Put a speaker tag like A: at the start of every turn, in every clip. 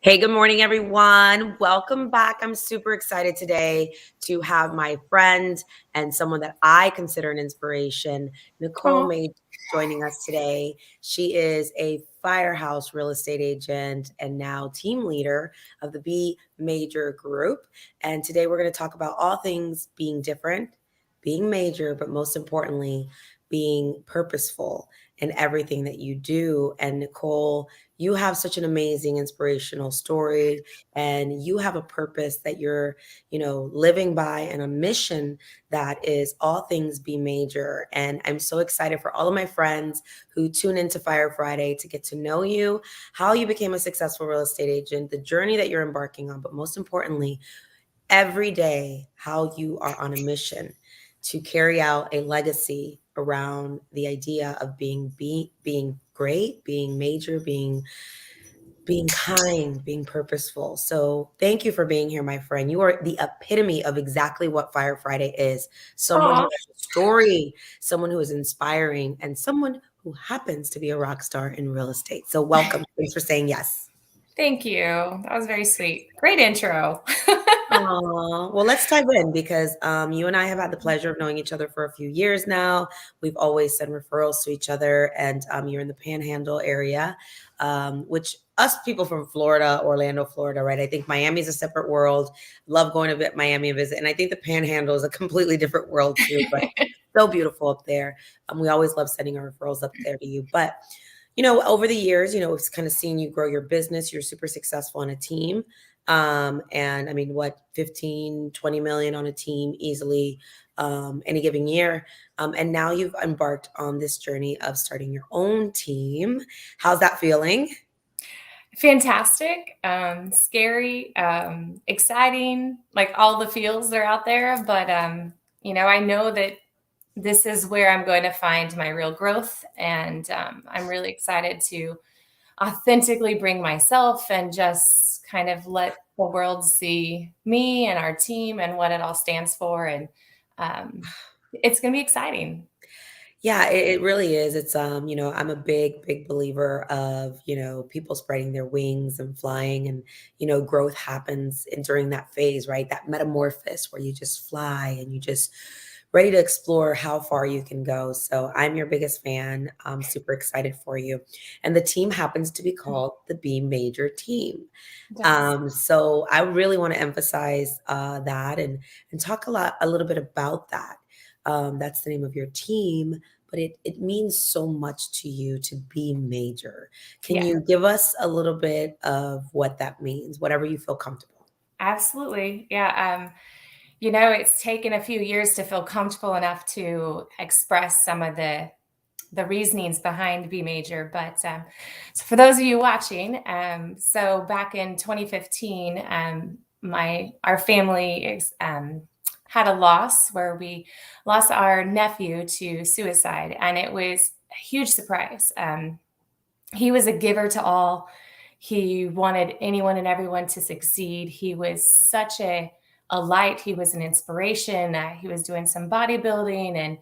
A: Hey, good morning, everyone. Welcome back. I'm super excited today to have my friend and someone that I consider an inspiration, Nicole
B: Aw.
A: Majors, joining us today. She is a firehouse real estate agent and now team leader of the Be Major group. And today we're going to talk about all things being different, being major, but most importantly, being purposeful in everything that you do. And Nicole, you have such an amazing inspirational story, and you have a purpose that you're living by, and a mission that is all things be major. And I'm so excited for all of my friends who tune into Fire Friday to get to know you, how you became a successful real estate agent, the journey that you're embarking on, but most importantly, every day how you are on a mission to carry out a legacy around the idea of being great, being major, being kind, being purposeful. So thank you for being here, my friend. You are the epitome of exactly what Fire Friday is. Someone who
B: Aw.
A: has a story, someone who is inspiring, and someone who happens to be a rock star in real estate. So welcome. Thanks for saying yes.
B: Thank you. That was very sweet. Great intro.
A: Aw, well, let's dive in because you and I have had the pleasure of knowing each other for a few years now. We've always sent referrals to each other, and you're in the Panhandle area, which us people from Florida, Orlando, Florida, right? I think Miami's a separate world. Love going to Miami and visit, and I think the Panhandle is a completely different world too. But so beautiful up there. We always love sending our referrals up there to you, but. Over the years, we've kind of seen you grow your business. You're super successful on a team. And I mean, what, 15, 20 million on a team easily any given year. And now you've embarked on this journey of starting your own team. How's that feeling?
B: Fantastic. Scary, exciting, like all the feels are out there. But, I know that this is where I'm going to find my real growth. And I'm really excited to authentically bring myself and just kind of let the world see me and our team and what it all stands for. And it's going to be exciting.
A: Yeah, it really is. It's I'm a big believer of, people spreading their wings and flying, and, growth happens during that phase, right? That metamorphosis where you just fly and you just ready to explore how far you can go. So I'm your biggest fan. I'm super excited for you. And the team happens to be called the Be Major team.
B: Yes.
A: So I really want to emphasize that and talk a little bit about that. That's the name of your team, but it means so much to you to be major. Can
B: Yeah.
A: you give us a little bit of what that means, whatever you feel comfortable?
B: Absolutely. Yeah. It's taken a few years to feel comfortable enough to express some of the reasonings behind B Major. But so for those of you watching, so back in 2015, our family had a loss where we lost our nephew to suicide, and it was a huge surprise. He was a giver to all. He wanted anyone and everyone to succeed. He was such a light. He was an inspiration. He was doing some bodybuilding,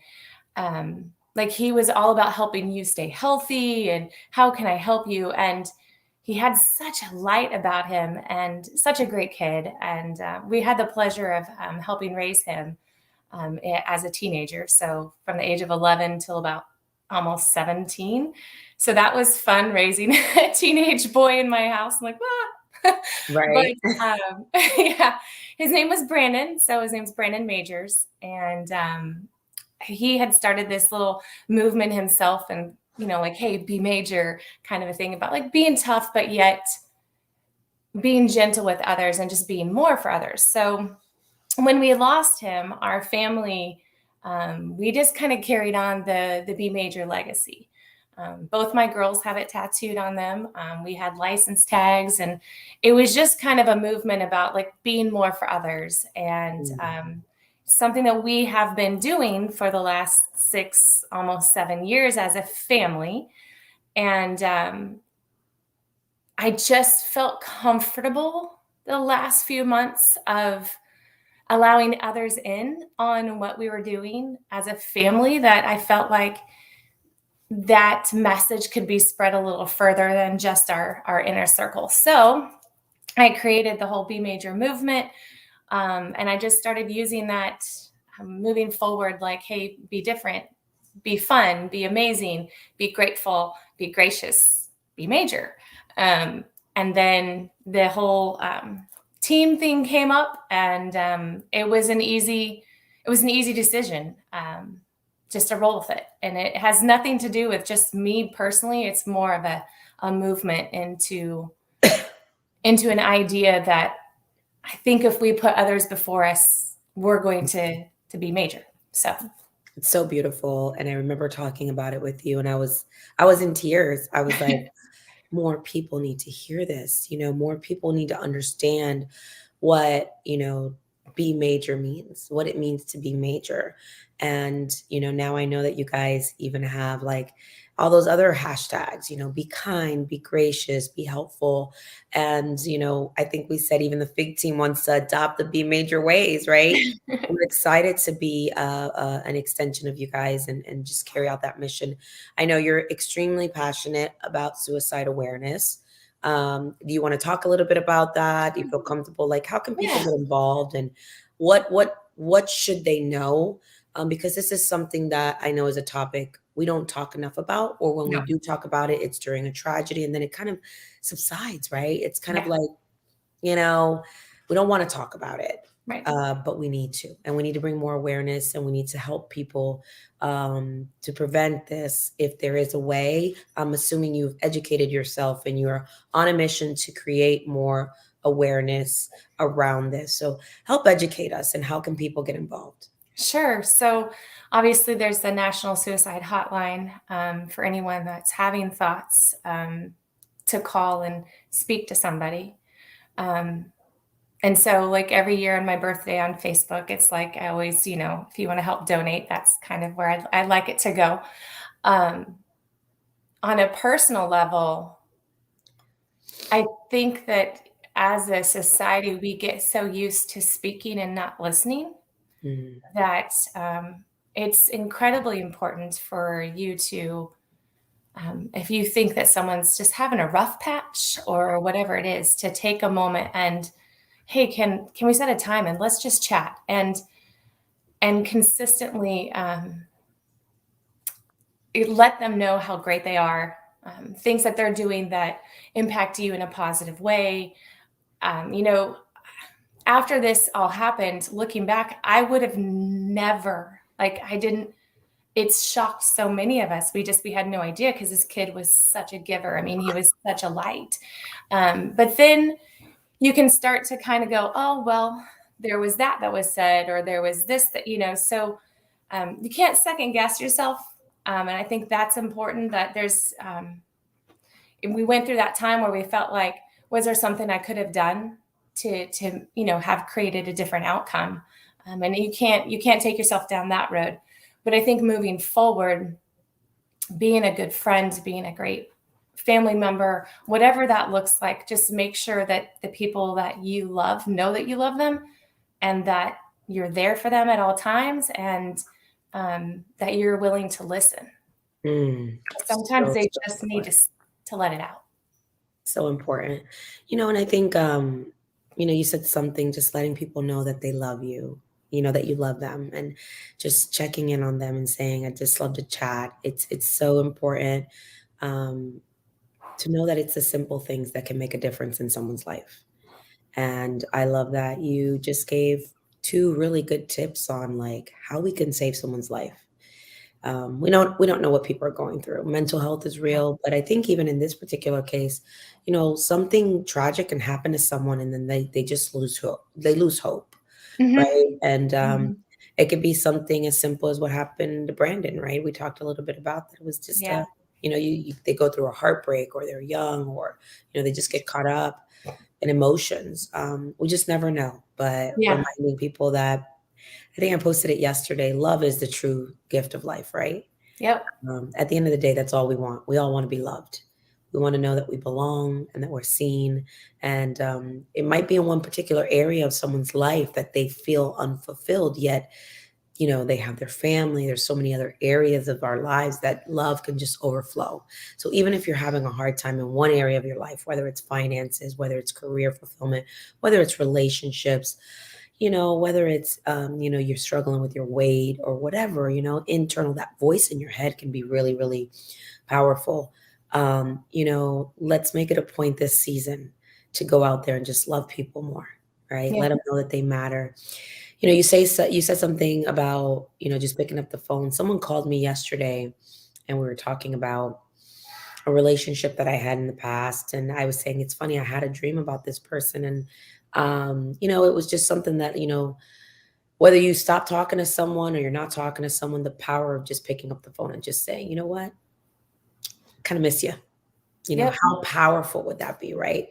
B: and like he was all about helping you stay healthy and how can I help you? And he had such a light about him and such a great kid. And we had the pleasure of helping raise him as a teenager. So from the age of 11 till about almost 17. So that was fun raising a teenage boy in my house. I'm like, ah. But
A: Right.
B: yeah, his name was Brandon. So his name's Brandon Majors. And he had started this little movement himself, and, like, hey, be major kind of a thing about like being tough, but yet being gentle with others and just being more for others. So when we lost him, our family, we just kind of carried on the Be Major legacy. Both my girls have it tattooed on them. We had license tags, and it was just kind of a movement about like being more for others, and something that we have been doing for the last 6, almost 7 years as a family. And I just felt comfortable the last few months of allowing others in on what we were doing as a family, that I felt like that message could be spread a little further than just our inner circle. So I created the whole Be Major movement. And I just started using that moving forward, like, hey, be different, be fun, be amazing, be grateful, be gracious, be major. And then the whole team thing came up, and it was an easy decision, just to roll with it. And it has nothing to do with just me personally. It's more of a movement into an idea that I think if we put others before us, we're going to be major. So
A: It's so beautiful. And I remember talking about it with you, and I was in tears. I was like, more people need to hear this. More people need to understand what, be major means, what it means to be major. And, now I know that you guys even have like all those other hashtags, be kind, be gracious, be helpful. And, I think we said even the FIG team wants to adopt the be major ways, right? We're excited to be an extension of you guys and just carry out that mission. I know you're extremely passionate about suicide awareness. Do you want to talk a little bit about that? Do you feel comfortable? Like, how can people
B: yeah,
A: get involved, and what should they know? Because this is something that I know is a topic we don't talk enough about, or when we
B: no,
A: do talk about it, it's during a tragedy, and then it kind of subsides, right? It's kind of
B: yeah,
A: like, you know, we don't want to talk about it,
B: right.
A: but we need to, and we need to bring more awareness, and we need to help people to prevent this if there is a way. I'm assuming you've educated yourself and you're on a mission to create more awareness around this. So help educate us, and how can people get involved?
B: Sure. So obviously, there's the National Suicide Hotline, for anyone that's having thoughts, to call and speak to somebody. Um, and so, like, every year on my birthday on Facebook, it's like I always, if you want to help donate, that's kind of where I'd like it to go. Um, on a personal level, I think that as a society, we get so used to speaking and not listening
A: Mm,
B: that it's incredibly important for you to, if you think that someone's just having a rough patch or whatever it is, to take a moment and, hey, can we set a time and let's just chat, and consistently let them know how great they are, things that they're doing that impact you in a positive way. Um, you know, After this all happened, looking back, I would have never, like, I didn't, it's shocked so many of us. We had no idea, because this kid was such a giver. I mean, he was such a light. But then you can start to kind of go, oh, well, there was that was said, or there was this that, so you can't second guess yourself. And I think that's important, that we went through that time where we felt like, was there something I could have done to have created a different outcome? And you can't take yourself down that road. But I think moving forward, being a good friend, being a great family member, whatever that looks like, just make sure that the people that you love know that you love them, and that you're there for them at all times, and that you're willing to listen.
A: mm.
B: Sometimes
A: So,
B: they
A: so
B: just need
A: important.
B: to let it out.
A: So important. And I think, you said something, just letting people know that they love you, that you love them, and just checking in on them and saying, I just love to chat. It's so important, um, to know that it's the simple things that can make a difference in someone's life. And I love that you just gave two really good tips on like how we can save someone's life. We don't know what people are going through. Mental health is real, but I think even in this particular case, something tragic can happen to someone, and then they just lose hope. They lose hope,
B: Mhm.
A: right? And
B: Mhm.
A: it could be something as simple as what happened to Brandon, right? We talked a little bit about that. It was just
B: Yeah.
A: they go through a heartbreak, or they're young, or they just get caught up in emotions. We just never know. But
B: Yeah.
A: reminding people that, I think I posted it yesterday, love is the true gift of life, right?
B: Yep.
A: At the end of the day, that's all we want. We all want to be loved. We want to know that we belong and that we're seen. And it might be in one particular area of someone's life that they feel unfulfilled, yet they have their family. There's so many other areas of our lives that love can just overflow. So even if you're having a hard time in one area of your life, whether it's finances, whether it's career fulfillment, whether it's relationships, whether it's, you're struggling with your weight or whatever, internal, that voice in your head can be really, really powerful. Let's make it a point this season to go out there and just love people more, right?
B: Yeah.
A: Let them know that they matter. You said something about, just picking up the phone. Someone called me yesterday and we were talking about a relationship that I had in the past. And I was saying, it's funny, I had a dream about this person. And, it was just something that, whether you stop talking to someone or you're not talking to someone, the power of just picking up the phone and just saying, you know what, kind of miss you.
B: Yep.
A: How powerful would that be, right?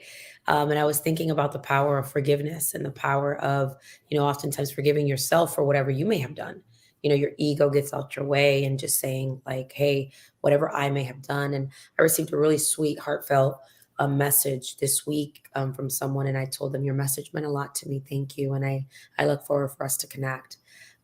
A: And I was thinking about the power of forgiveness and the power of, oftentimes forgiving yourself for whatever you may have done. Your ego gets out your way and just saying, like, hey, whatever I may have done. And I received a really sweet, heartfelt message this week from someone, and I told them, your message meant a lot to me. Thank you. And I look forward for us to connect.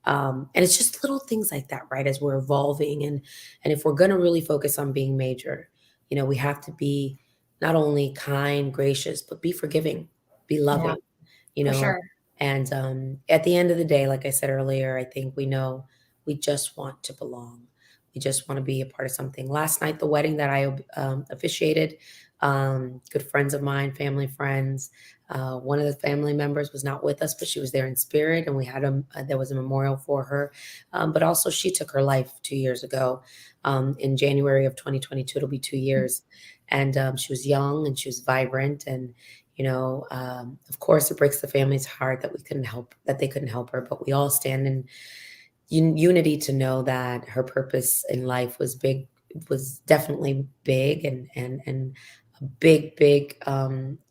A: And it's just little things like that, right? As we're evolving, and if we're going to really focus on being major, we have to be not only kind, gracious, but be forgiving, be
B: Yeah,
A: loving, you
B: for
A: know.
B: sure.
A: And at the end of the day, like I said earlier, I think we know we just want to belong. We just want to be a part of something. Last night, the wedding that I officiated, good friends of mine, family friends. One of the family members was not with us, but she was there in spirit, and we had there was a memorial for her. But also, she took her life 2 years ago. In January of 2022, it'll be 2 years. And she was young and she was vibrant. And, of course, it breaks the family's heart that they couldn't help her. But we all stand in unity to know that her purpose in life was big, was definitely big, and a big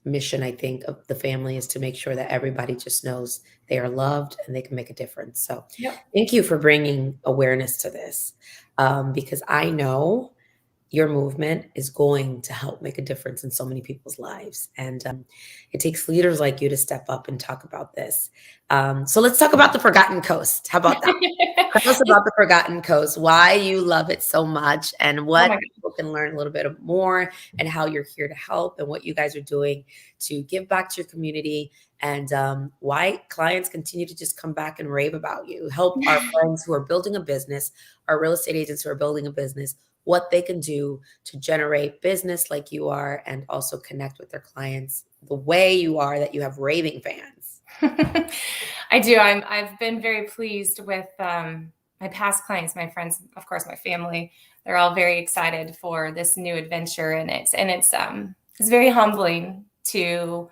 A: mission, I think, of the family is to make sure that everybody just knows they are loved and they can make a difference. So
B: Yep.
A: thank you for bringing awareness to this, because I know your movement is going to help make a difference in so many people's lives. And it takes leaders like you to step up and talk about this. So let's talk about the Forgotten Coast. How about that? Tell us about the Forgotten Coast, why you love it so much, and
B: Oh
A: what
B: my
A: people can learn a little bit more, and how you're here to help, and what you guys are doing to give back to your community, and why clients continue to just come back and rave about you. Help our
B: God.
A: friends who are building a business, our real estate agents who are building a business, what they can do to generate business like you are, and also connect with their clients the way you are, that you have raving fans.
B: I do. I've been very pleased with my past clients, my friends, of course, my family. They're all very excited for this new adventure, and it's very humbling to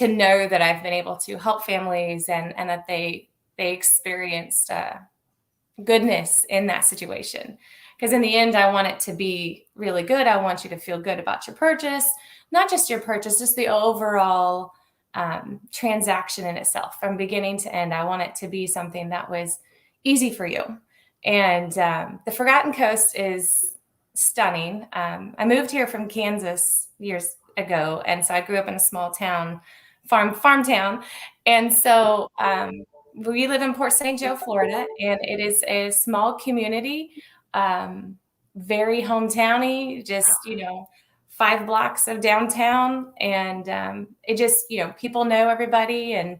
B: know that I've been able to help families, and that they experienced goodness in that situation. Because in the end, I want it to be really good. I want you to feel good about your purchase, not just your purchase, just the overall transaction in itself from beginning to end. I want it to be something that was easy for you. And the Forgotten Coast is stunning. I moved here from Kansas years ago, and so I grew up in a small town, farm town, and so we live in Port St. Joe, Florida, and it is a small community, very hometowny, just 5 blocks of downtown, and it just people know everybody, and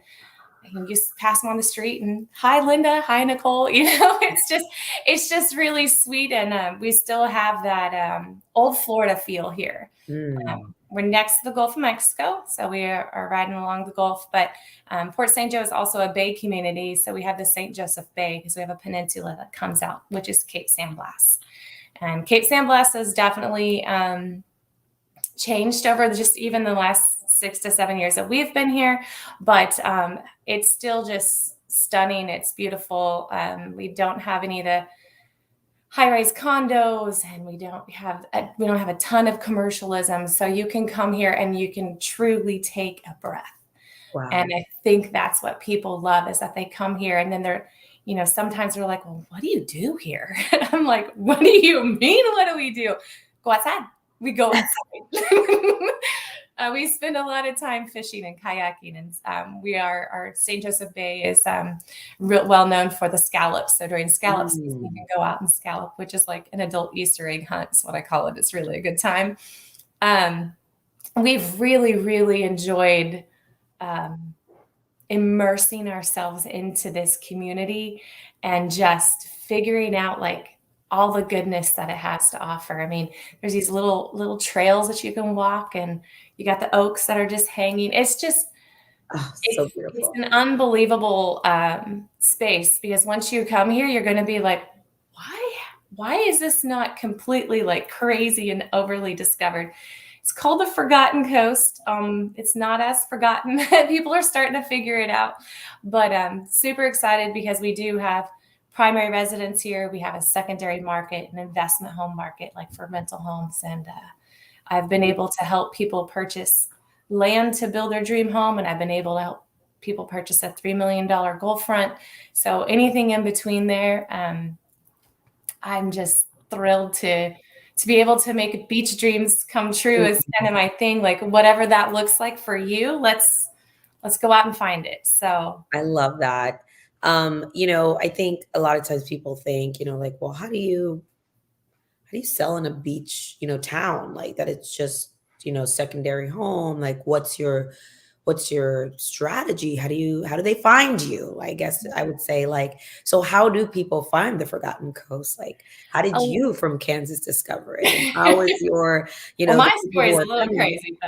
B: you just pass them on the street and hi Linda, hi Nicole. It's just really sweet, and we still have that old Florida feel here.
A: Mm.
B: We're next to the Gulf of Mexico, so we are riding along the Gulf. But Port St. Joe is also a bay community, so we have the St. Joseph Bay because we have a peninsula that comes out, which is Cape San Blas. And Cape San Blas has definitely changed over just even the last 6 to 7 years that we've been here, but it's still just stunning. It's beautiful. We don't have any of the high-rise condos, and we don't have a ton of commercialism, so you can come here and you can truly take a breath.
A: Wow.
B: And I think that's what people love, is that they come here and then they're sometimes they're like, well, what do you do here? I'm like, what do you mean, what do we do? Go outside. We go outside. We spend a lot of time fishing and kayaking, and our St. Joseph Bay is well known for the scallops. So during scallop season, you can go out and scallop, which is like an adult Easter egg hunt. Is what I call it. It's really a good time. We've really, really enjoyed immersing ourselves into this community and just figuring out like all the goodness that it has to offer. I mean, there's these little trails that you can walk, and you got the oaks that are just hanging. It's just
A: So
B: it's
A: beautiful.
B: an unbelievable space, because once you come here, you're going to be like, why is this not completely like crazy and overly discovered? It's called the Forgotten Coast. It's not as forgotten. People are starting to figure it out, but super excited because we do have primary residence here. We have a secondary market, an investment home market, like for rental homes. And I've been able to help people purchase land to build their dream home. And I've been able to help people purchase a $3 million gold front. So anything in between there, I'm just thrilled to be able to make beach dreams come true is kind of my thing. Like whatever that looks like for you, let's go out and find it. So
A: I love that. I think a lot of times people think, like, well, how do you sell in a beach, town like that? It's just, secondary home. Like, what's your strategy? How do they find you? I guess I would say, like, so how do people find the Forgotten Coast? Like, how did
B: oh,
A: you from Kansas discover it? And how is your,
B: well,
A: the
B: my
A: people
B: story
A: who
B: is a
A: are
B: little
A: coming?
B: crazy,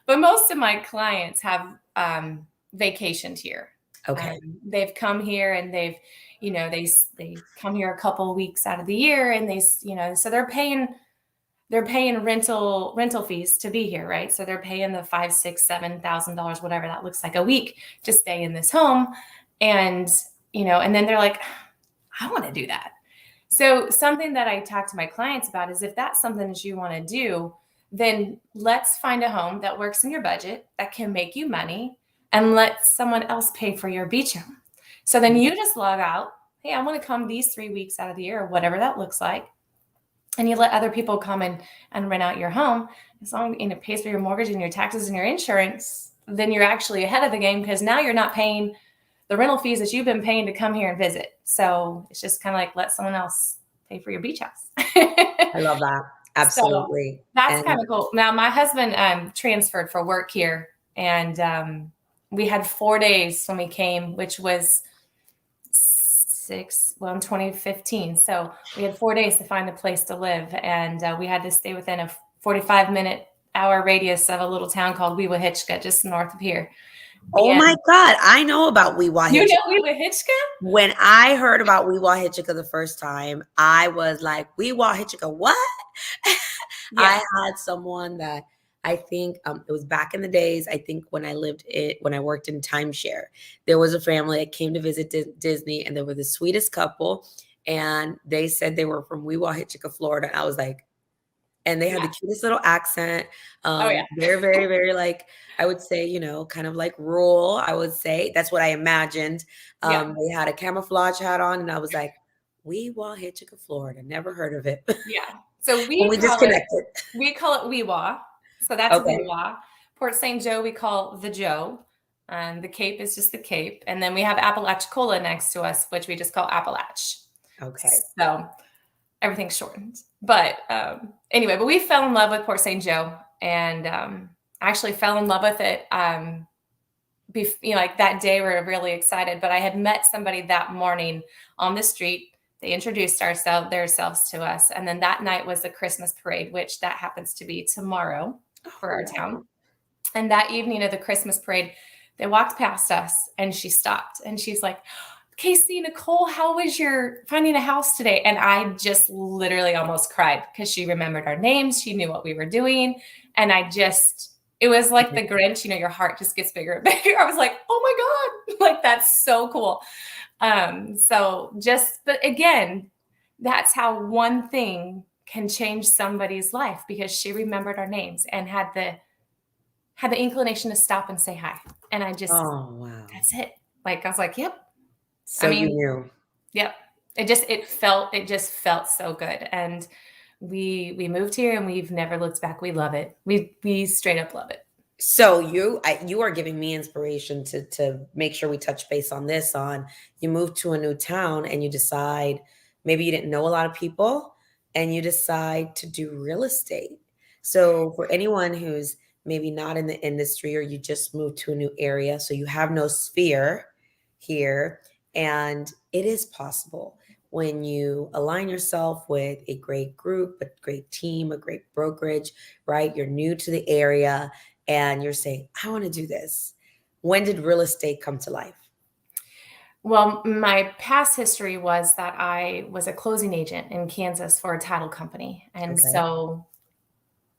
B: but most of my clients have vacationed here.
A: Okay.
B: They've come here and they come here a couple of weeks out of the year, and so they're paying rental fees to be here, right? So they're paying the $5,000, $6,000, $7,000, whatever that looks like a week to stay in this home, and and then they're like, I want to do that. So something that I talk to my clients about is if that's something that you want to do, then let's find a home that works in your budget, that can make you money, and let someone else pay for your beach home. So then you just log out, hey, I want to come these 3 weeks out of the year, or whatever that looks like. And you let other people come in and rent out your home. As long as it pays for your mortgage and your taxes and your insurance, then you're actually ahead of the game, because now you're not paying the rental fees that you've been paying to come here and visit. So it's just kind of like, let someone else pay for your beach house.
A: I love that.
B: So
A: Absolutely.
B: that's kind
A: And
B: of cool. Now, my husband transferred for work here, and we had 4 days when we came, which was in 2015. So we had 4 days to find a place to live, and we had to stay within a 45-minute-hour radius of a little town called Weewahitchka, just north of here.
A: oh
B: And
A: my God, I know about
B: you
A: Weewahitchka.
B: know Weewahitchka?
A: When I heard about Weewahitchka the first time, I was like, Weewahitchka, what?
B: Yeah.
A: I had someone that I think it was back in the days. I think when I worked in timeshare, there was a family that came to visit Disney, and they were the sweetest couple. And they said they were from Weewahitchka, Florida. I was like, and they had the
B: Yeah.
A: cutest little accent.
B: Oh, yeah.
A: They're very, very like, I would say, kind of like rural, I would say. That's what I imagined.
B: Yeah.
A: They had a camouflage hat on, and I was like, Weewahitchka, Florida. Never heard of it.
B: Yeah. So
A: And we disconnected.
B: we call it Weewa. So that's
A: Okay.
B: Weewa. Port St. Joe, we call the Joe. And the Cape is just the Cape. And then we have Apalachicola next to us, which we just call Appalach.
A: Okay.
B: So everything's shortened. But anyway, but we fell in love with Port St. Joe, and actually fell in love with it. Like that day, we were really excited. But I had met somebody that morning on the street. They introduced themselves to us, and then that night was the Christmas parade, which that happens to be tomorrow for our town. And that evening of the Christmas parade, they walked past us, and she stopped, and she's like, Casey, Nicole, how was your finding a house today? And I just literally almost cried, because she remembered our names. She knew what we were doing. And it was like the Grinch, your heart just gets bigger and bigger. I was like, oh my God, like, that's so cool. But again, that's how one thing can change somebody's life, because she remembered our names and had the inclination to stop and say hi. And
A: Oh, wow.
B: that's it. Like, I was like, yep.
A: So you knew.
B: Yep. It just felt so good. And we moved here and we've never looked back. We love it. We straight up love it.
A: So you are giving me inspiration to make sure we touch base on this. On you move to a new town and you decide maybe you didn't know a lot of people and you decide to do real estate. So for anyone who's maybe not in the industry or you just moved to a new area, so you have no sphere here, and it is possible when you align yourself with a great group, a great team, a great brokerage, right? You're new to the area and you're saying, I want to do this. When did real estate come to life?
B: Well, my past history was that I was a closing agent in Kansas for a title company. And
A: Okay.
B: so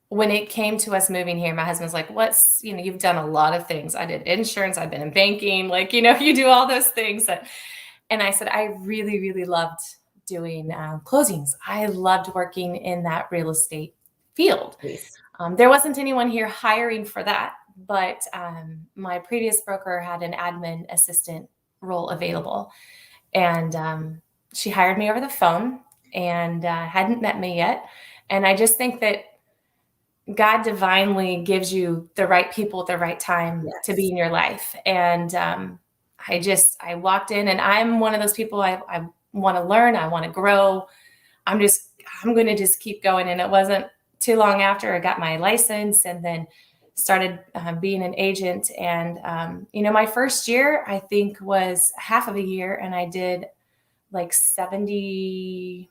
B: when it came to us moving here, my husband's like, what's, you've done a lot of things. I did insurance, I've been in banking, like, you do all those things. And I said, I really, really loved doing closings. I loved working in that real estate field.
A: Please.
B: There wasn't anyone here hiring for that, but my previous broker had an admin assistant role available. And she hired me over the phone and hadn't met me yet. And I just think that God divinely gives you the right people at the right time to be
A: Yes.
B: in your life. And I walked in and I'm one of those people, I want to learn. I want to grow. I'm going to just keep going. And it wasn't too long after I got my license and then started being an agent. And, my first year, I think was half of a year and I did like 70,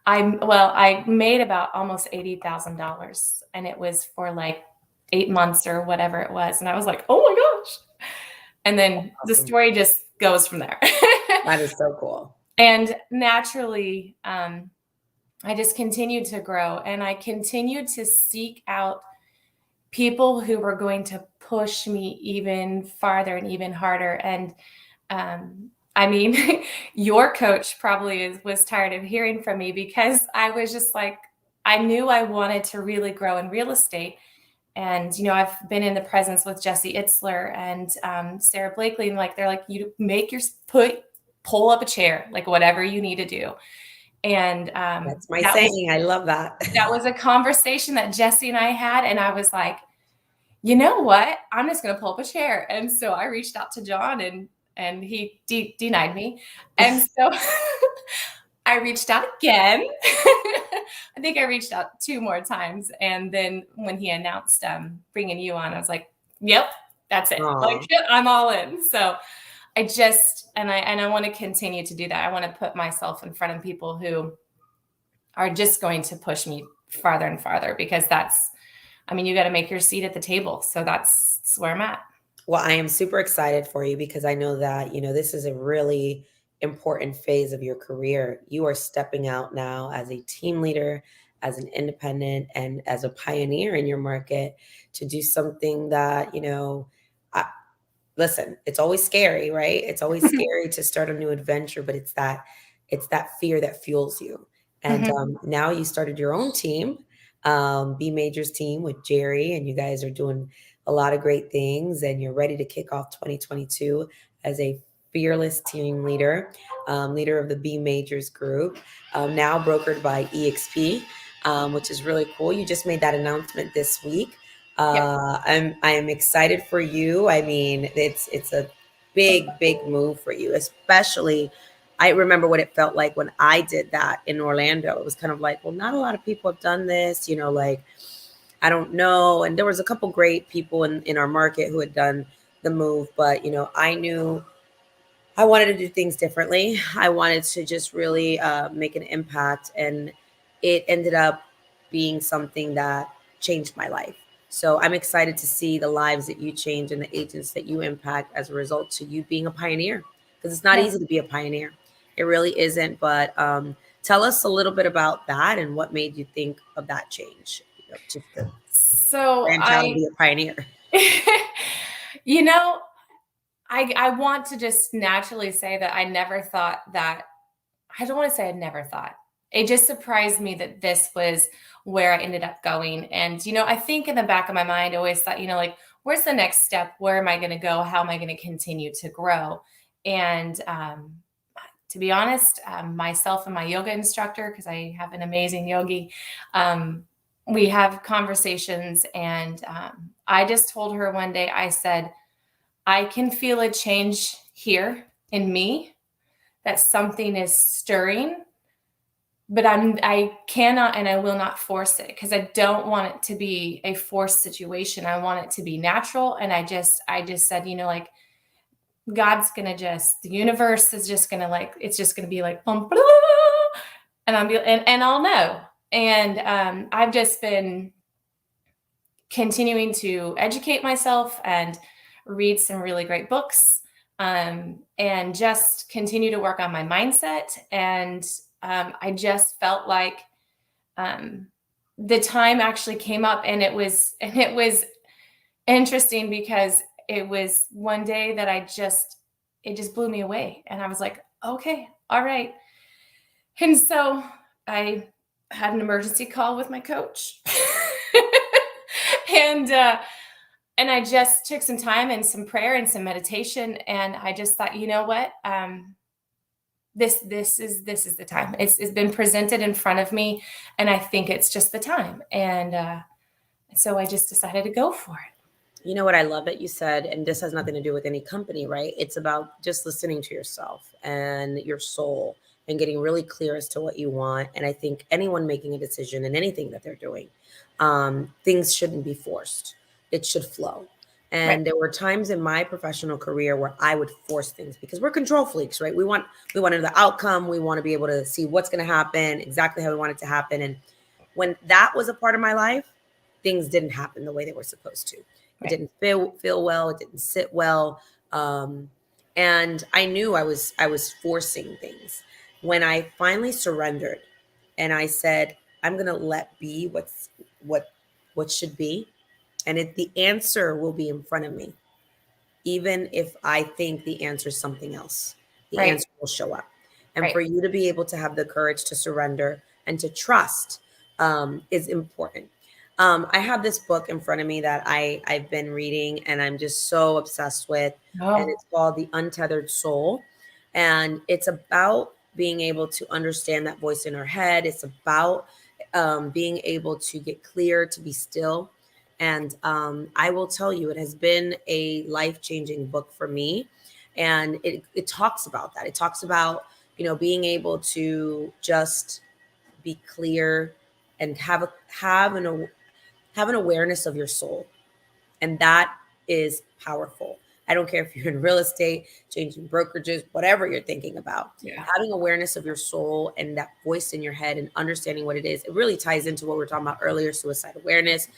B: I made about almost $80,000 and it was for like 8 months or whatever it was. And I was like, oh my gosh. And then the
A: Awesome.
B: story just goes from there.
A: That is so cool.
B: And naturally, I just continued to grow and I continued to seek out people who were going to push me even farther and even harder. And your coach probably was tired of hearing from me because I was just like, I knew I wanted to really grow in real estate. And, I've been in the presence with Jesse Itzler and Sarah Blakely, and they're like, you pull up a chair, like whatever you need to do. And
A: That's my saying. I love that.
B: that was a conversation that Jesse and I had. And I was like, you know what? I'm just going to pull up a chair. And so I reached out to John and he denied me. And so I reached out again. I think I reached out 2 more times. And then when he announced bringing you on, I was like, yep, that's it.
A: Aww.
B: Like I'm all in. So I want to continue to do that. I want to put myself in front of people who are just going to push me farther and farther because you got to make your seat at the table. So that's where I'm at.
A: Well, I am super excited for you because I know that, this is a really important phase of your career. You are stepping out now as a team leader, as an independent, and as a pioneer in your market to do something that, listen, it's always scary, right? It's always scary to start a new adventure, but it's that fear that fuels you. And now you started your own team, beMAJORteam with Jerry, and you guys are doing a lot of great things, and you're ready to kick off 2022 as a fearless team leader, leader of the beMAJORs group, now brokered by EXP, which is really cool. You just made that announcement this week. I am excited for you. I mean, it's a big move for you, especially. I remember what it felt like when I did that in Orlando. It was kind of like, well, not a lot of people have done this, I don't know. And there was a couple great people in our market who had done the move, but I knew I wanted to do things differently. I wanted to just really make an impact, and it ended up being something that changed my life. So I'm excited to see the lives that you change and the agents that you impact as a result to you being a pioneer, because it's not easy to be a pioneer. It really isn't. But tell us a little bit about that and what made you think of that change, to branch out and be a pioneer.
B: I want to just naturally say that I never thought that. I don't want to say I never thought. It just surprised me that this was where I ended up going. And, I think in the back of my mind, I always thought, where's the next step? Where am I going to go? How am I going to continue to grow? And to be honest, myself and my yoga instructor, because I have an amazing yogi, we have conversations. And I just told her one day, I said, I can feel a change here in me, that something is stirring, but I cannot and I will not force it, because I don't want it to be a forced situation. I want it to be natural. And I just said, like, God's gonna the universe is just gonna, like, it's just gonna be like, and I'll know. And I've just been continuing to educate myself and read some really great books, and just continue to work on my mindset. And I just felt like the time actually came up, and it was interesting, because it was one day that it just blew me away. And I was like, okay, all right. And so I had an emergency call with my coach. And I just took some time and some prayer and some meditation. And I just thought, you know what? This is the time. It's been presented in front of me, and I think it's just the time. And so I just decided to go for it.
A: You know what I love that you said, and this has nothing to do with any company, right? It's about just listening to yourself and your soul and getting really clear as to what you want. And I think anyone making a decision in anything that they're doing, things shouldn't be forced. It should flow. And
B: Right.
A: there were times in my professional career where I would force things, because we're control freaks, right? We want to know the outcome. We want to be able to see what's going to happen, exactly how we want it to happen. And when that was a part of my life, things didn't happen the way they were supposed to. It didn't feel well. It didn't sit well. And I knew I was forcing things. When I finally surrendered and I said, I'm going to let be what should be. And the answer will be in front of me. Even if I think the answer is something else, the
B: Right.
A: answer will show up. And
B: Right.
A: for you to be able to have the courage to surrender and to trust is important. I have this book in front of me that I've been reading and I'm just so obsessed with. And
B: Oh,
A: it's called The Untethered Soul. And it's about being able to understand that voice in our head. It's about being able to get clear, to be still. And I will tell you, it has been a life-changing book for me. And it talks about that. It talks about, being able to just be clear and have an awareness of your soul. And that is powerful. I don't care if you're in real estate, changing brokerages, whatever you're thinking about.
B: yeah.
A: Having awareness of your soul and that voice in your head and understanding what it is, it really ties into what we were talking about earlier, suicide awareness,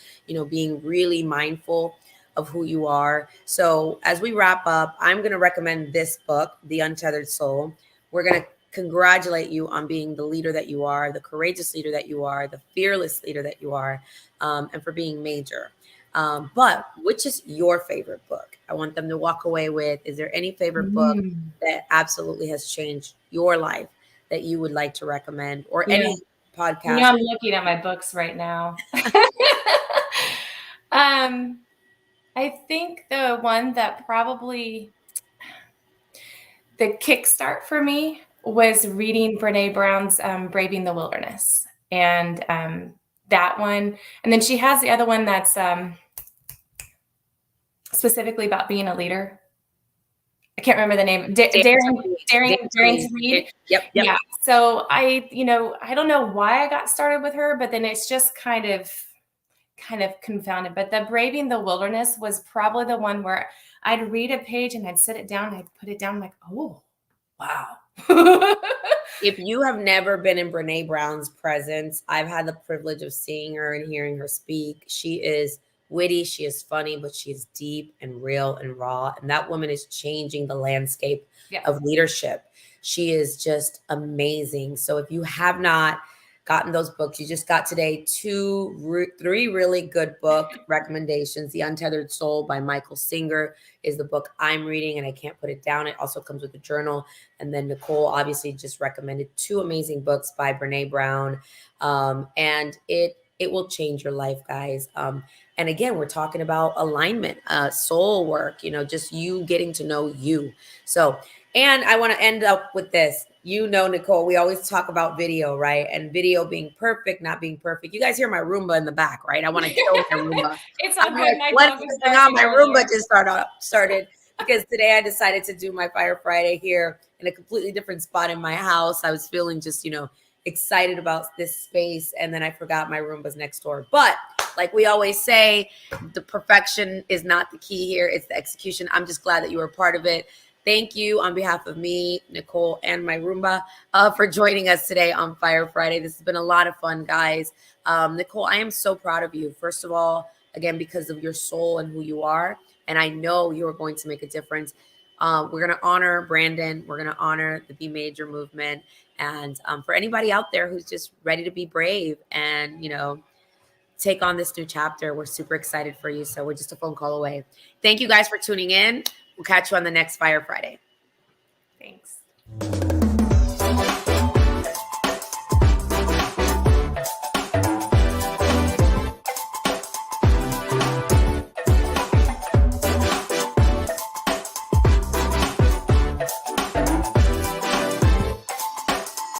A: being really mindful of who you are. So as we wrap up, I'm going to recommend this book, The Untethered Soul. We're going to congratulate you on being the leader that you are, the courageous leader that you are, the fearless leader that you are, and for being major. But which is your favorite book? I want them to walk away with, is there any favorite book that absolutely has changed your life that you would like to recommend, or
B: Yeah.
A: any podcast?
B: I'm looking at my books right now. I think the one that probably the kickstart for me was reading Brene Brown's Braving the Wilderness. And that one. And then she has the other one that's specifically about being a leader. I can't remember the name. Daring to Lead.
A: Yep.
B: Yeah. So I don't know why I got started with her, but then it's just kind of confounded. But the Braving the Wilderness was probably the one where I'd read a page and I'd sit it down and I'd put it down. I'm like, oh, wow.
A: If you have never been in Brene Brown's presence, I've had the privilege of seeing her and hearing her speak. She is witty, she is funny, but she is deep and real and raw. And that woman is changing the landscape of leadership. She is just amazing. So if you have not gotten those books, you just got today three really good book recommendations. The Untethered Soul by Michael Singer is the book I'm reading, and I can't put it down. It also comes with a journal. And then Nicole obviously just recommended two amazing books by Brene Brown. And it will change your life, guys. And again, we're talking about alignment, soul work, just you getting to know you. So, and I want to end up with this. you know, Nicole, we always talk about video, right? And video being perfect, not being perfect. You guys hear my Roomba in the back, right? I want to kill my Roomba.
B: It's all
A: I'm
B: good.
A: like,
B: My
A: what
B: dog was
A: is going on?
B: barking
A: My Roomba
B: earlier.
A: just started because today I decided to do my Fire Friday here in a completely different spot in my house. I was feeling just, excited about this space, and then I forgot my Roomba's next door. But like we always say, the perfection is not the key here. It's the execution. I'm just glad that you were a part of it. Thank you on behalf of me, Nicole, and my Roomba for joining us today on Fire Friday. This has been a lot of fun, guys. Nicole, I am so proud of you. First of all, again, because of your soul and who you are. And I know you are going to make a difference. We're going to honor Brandon. We're going to honor the Be Major movement. And for anybody out there who's just ready to be brave and, take on this new chapter, we're super excited for you. So we're just a phone call away. Thank you guys for tuning in. We'll catch you on the next Fire Friday.
B: Thanks.